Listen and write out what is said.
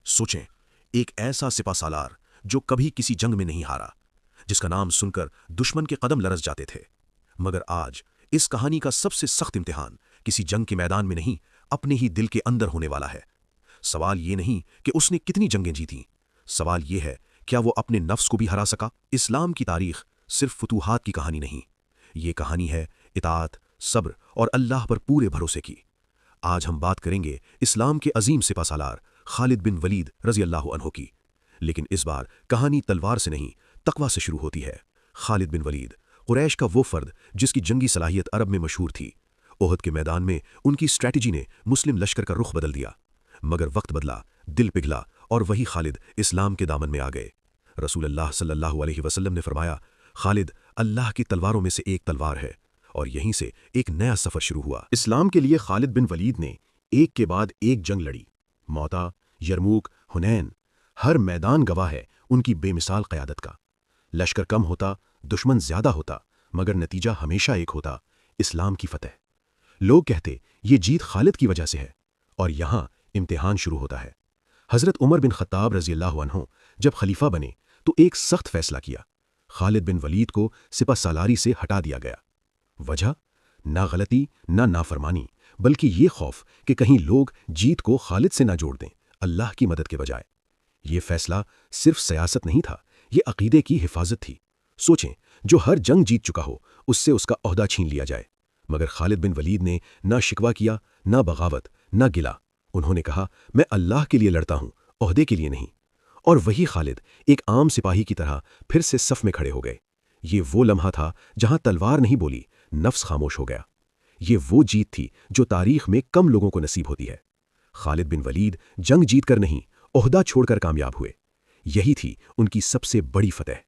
सोचें, एक ऐसा सिपा सालार जो कभी किसी जंग में नहीं हारा, जिसका नाम सुनकर दुश्मन के कदम लरस जाते थे। मगर आज इस कहानी का सबसे सख्त इम्तिहान किसी जंग के मैदान में नहीं, अपने ही दिल के अंदर होने वाला है। सवाल ये नहीं कि उसने कितनी जंगें जीतीं, सवाल ये है क्या वो अपने नफ्स को भी हरा सका। इस्लाम की तारीख सिर्फ फुतूहात की कहानी नहीं, ये कहानी है इताअत, सब्र और अल्लाह पर पूरे भरोसे की। आज हम बात करेंगे इस्लाम के अजीम सिपा सालार खालिद बिन वलीद रज़ी अल्लाह अन्हु की। लेकिन इस बार कहानी तलवार से नहीं, तकवा से शुरू होती है। खालिद बिन वलीद कुरैश का वो फर्द जिसकी जंगी सलाहियत अरब में मशहूर थी। ओहद के मैदान में उनकी स्ट्रैटेजी ने मुस्लिम लश्कर का रुख बदल दिया। मगर वक्त बदला, दिल पिघला और वही खालिद इस्लाम के दामन में आ गए। रसूलुल्लाह सल्लल्लाहु अलैहि वसल्लम ने फरमाया, खालिद अल्लाह की तलवारों में से एक तलवार है। और यहीं से एक नया सफ़र शुरू हुआ। इस्लाम के लिए खालिद बिन वलीद ने एक के बाद एक जंग लड़ी। मौता, यरमूक, हुनैन, हर मैदान गवाह है उनकी बेमिसाल क़यादत का। लश्कर कम होता, दुश्मन ज़्यादा होता, मगर नतीजा हमेशा एक होता, इस्लाम की फ़तह। लोग कहते ये जीत खालिद की वजह से है, और यहाँ इम्तिहान शुरू होता है। हज़रत उमर बिन ख़त्ताब रज़ी अल्लाहु अन्हु जब खलीफा बने तो एक सख्त फैसला किया। खालिद बिन वलीद को सिपा सालारी से हटा दिया गया। वजह ना गलती ना नाफरमानी, बल्कि ये खौफ कि कहीं लोग जीत को खालिद से ना जोड़ दें, अल्लाह की मदद के बजाय। ये फैसला सिर्फ सियासत नहीं था, ये अकीदे की हिफाजत थी। सोचें, जो हर जंग जीत चुका हो उससे उसका ओहदा छीन लिया जाए। मगर खालिद बिन वलीद ने ना शिकवा किया, ना बगावत, ना गिला। उन्होंने कहा, मैं अल्लाह के लिए लड़ता हूं, ओहदे के लिए नहीं। और वही खालिद एक आम सिपाही की तरह फिर से सफ में खड़े हो गए। ये वो लम्हा था जहां तलवार नहीं बोली, नफ्स खामोश हो गया। ये वो जीत थी जो तारीख में कम लोगों को नसीब होती है। खालिद बिन वलीद जंग जीत कर नहीं, ओहदा छोड़कर कामयाब हुए। यही थी उनकी सबसे बड़ी फतह।